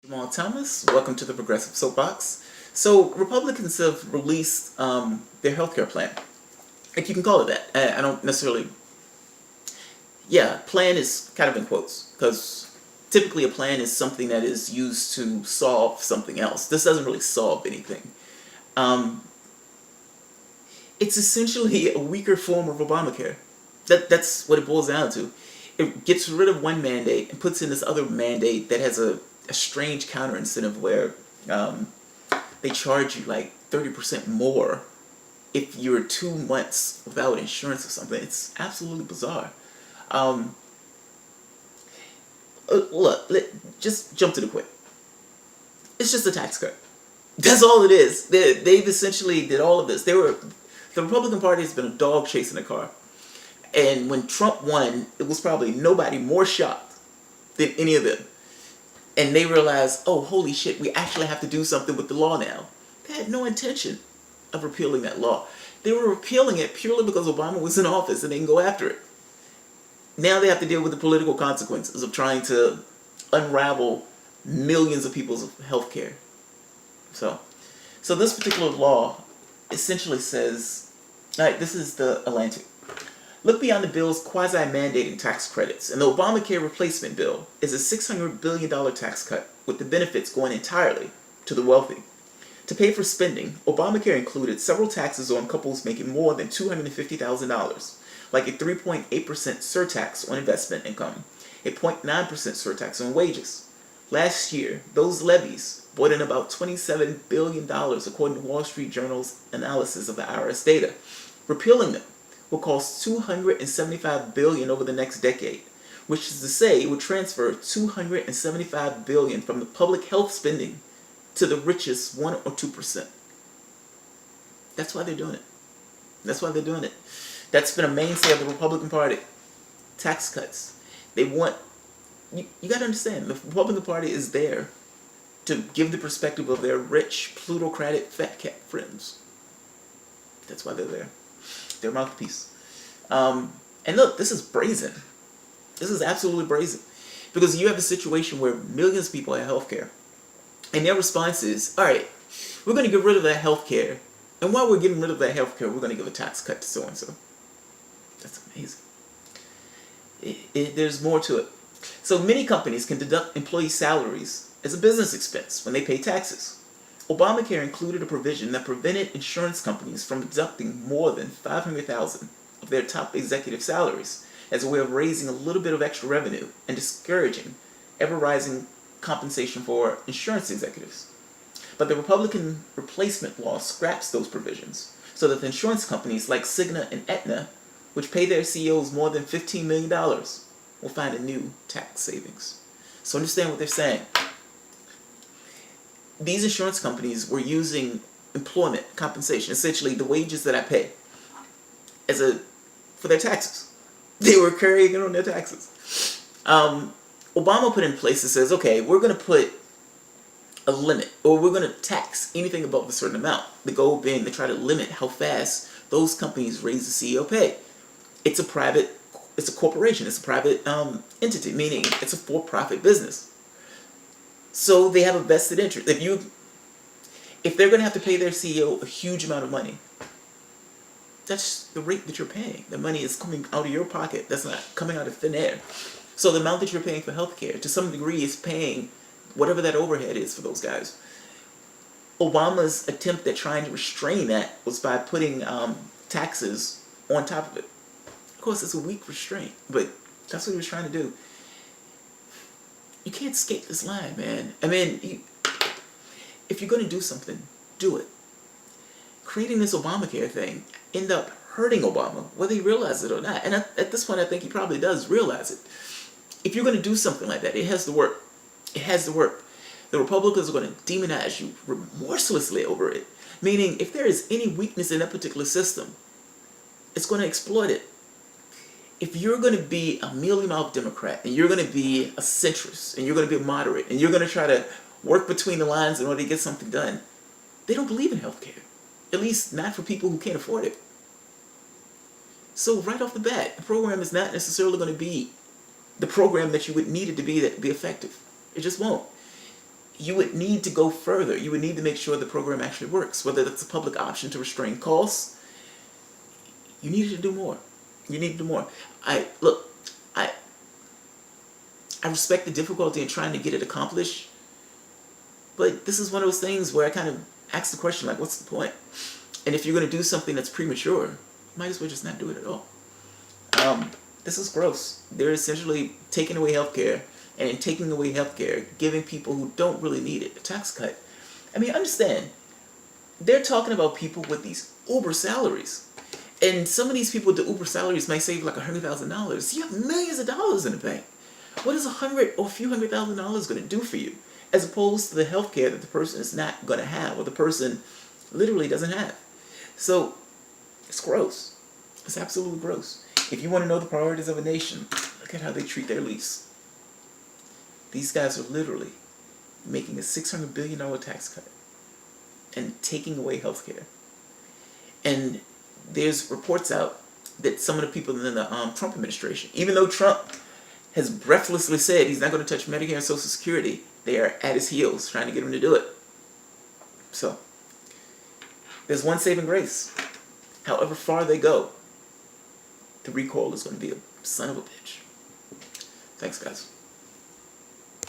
Jamal Thomas, welcome to the Progressive Soapbox. So, Republicans have released their healthcare plan. If you can call it that. I don't necessarily. Yeah, plan is kind of in quotes, because typically a plan is something that is used to solve something else. This doesn't really solve anything. Um, it's essentially a weaker form of Obamacare. That's what it boils down to. It gets rid of one mandate and puts in this other mandate that has a strange counter incentive where um, they charge you like 30% more if you're 2 months without insurance or something. It's absolutely bizarre. Um, Look, just jump to the quick. It's just a tax cut. That's all it is. They've essentially did all of this. The Republican Party has been a dog chasing a car. And when Trump won, it was probably nobody more shocked than any of them. And they realized, oh, holy shit, we actually have to do something with the law now. They had no intention of repealing that law. They were repealing it purely because Obama was in office and they can go after it. Now they have to deal with the political consequences of trying to unravel millions of people's health care. So this particular law essentially says, all right, this is the Atlantic. Look beyond the bill's quasi-mandating tax credits, and the Obamacare replacement bill is a $600 billion tax cut, with the benefits going entirely to the wealthy. To pay for spending, Obamacare included several taxes on couples making more than $250,000, like a 3.8% surtax on investment income, a 0.9% surtax on wages. Last year, those levies brought in about $27 billion, according to Wall Street Journal's analysis of the IRS data. Repealing them will cost $275 billion over the next decade, which is to say it would transfer $275 billion from the public health spending to the richest 1 or 2%. That's why they're doing it. That's why they're doing it. That's been a mainstay of the Republican Party. Tax cuts. They want... You got to understand, the Republican Party is there to give the perspective of their rich, plutocratic, fat cat friends. That's why they're there. Their mouthpiece. And look, this is brazen. This is absolutely brazen. Because you have a situation where millions of people have health care. And their response is, alright, we're going to get rid of that health care. And while we're getting rid of that health care, we're going to give a tax cut to so-and-so. That's amazing. There's more to it. So many companies can deduct employee salaries as a business expense when they pay taxes. Obamacare included a provision that prevented insurance companies from deducting more than $500,000 of their top executive salaries as a way of raising a little bit of extra revenue and discouraging ever-rising compensation for insurance executives. But the Republican replacement law scraps those provisions so that the insurance companies like Cigna and Aetna, which pay their CEOs more than $15 million, will find a new tax savings. So understand what they're saying. These insurance companies were using employment compensation, essentially the wages that I pay, for their taxes. They were carrying it on their taxes. Obama put in place that says, okay, we're going to put a limit, or we're going to tax anything above a certain amount. The goal being to try to limit how fast those companies raise the CEO pay. It's a corporation, it's a private entity, meaning it's a for-profit business. So they have a vested interest. If they're going to have to pay their CEO a huge amount of money, that's the rate that you're paying. The money is coming out of your pocket. That's not coming out of thin air. So the amount that you're paying for healthcare, to some degree, is paying whatever that overhead is for those guys. Obama's attempt at trying to restrain that was by putting taxes on top of it. Of course, it's a weak restraint, but that's what he was trying to do. You can't skate this line, man. I mean, if you're going to do something, do it. Creating this Obamacare thing ended up hurting Obama, whether he realizes it or not. And at this point, I think he probably does realize it. If you're going to do something like that, it has to work. It has to work. The Republicans are going to demonize you remorselessly over it. Meaning, if there is any weakness in that particular system, it's going to exploit it. If you're going to be a mealy-mouthed Democrat, and you're going to be a centrist, and you're going to be a moderate, and you're going to try to work between the lines in order to get something done, they don't believe in healthcare. At least not for people who can't afford it. So right off the bat, the program is not necessarily going to be the program that you would need it to be effective. It just won't. you would need to go further. You would need to make sure the program actually works. Whether that's a public option to restrain costs, you need to do more. You need to do more. I respect the difficulty in trying to get it accomplished, but this is one of those things where I kind of ask the question, like, what's the point? And if you're going to do something that's premature, you might as well just not do it at all. This is gross. They're essentially taking away healthcare, and in taking away healthcare, giving people who don't really need it a tax cut. I mean, understand, they're talking about people with these uber salaries. And some of these people with the uber salaries might save like $100,000. You have millions of dollars in the bank. What is $100 or a few $100,000 going to do for you? As opposed to the healthcare that the person is not going to have, or the person literally doesn't have. So, it's gross. It's absolutely gross. If you want to know the priorities of a nation, look at how they treat their lease. These guys are literally making a $600 billion tax cut and taking away health care. And there's reports out that some of the people in the Trump administration, even though Trump has breathlessly said he's not going to touch Medicare and Social Security, they are at his heels trying to get him to do it. So, there's one saving grace. However far they go, the recall is going to be a son of a bitch. Thanks, guys.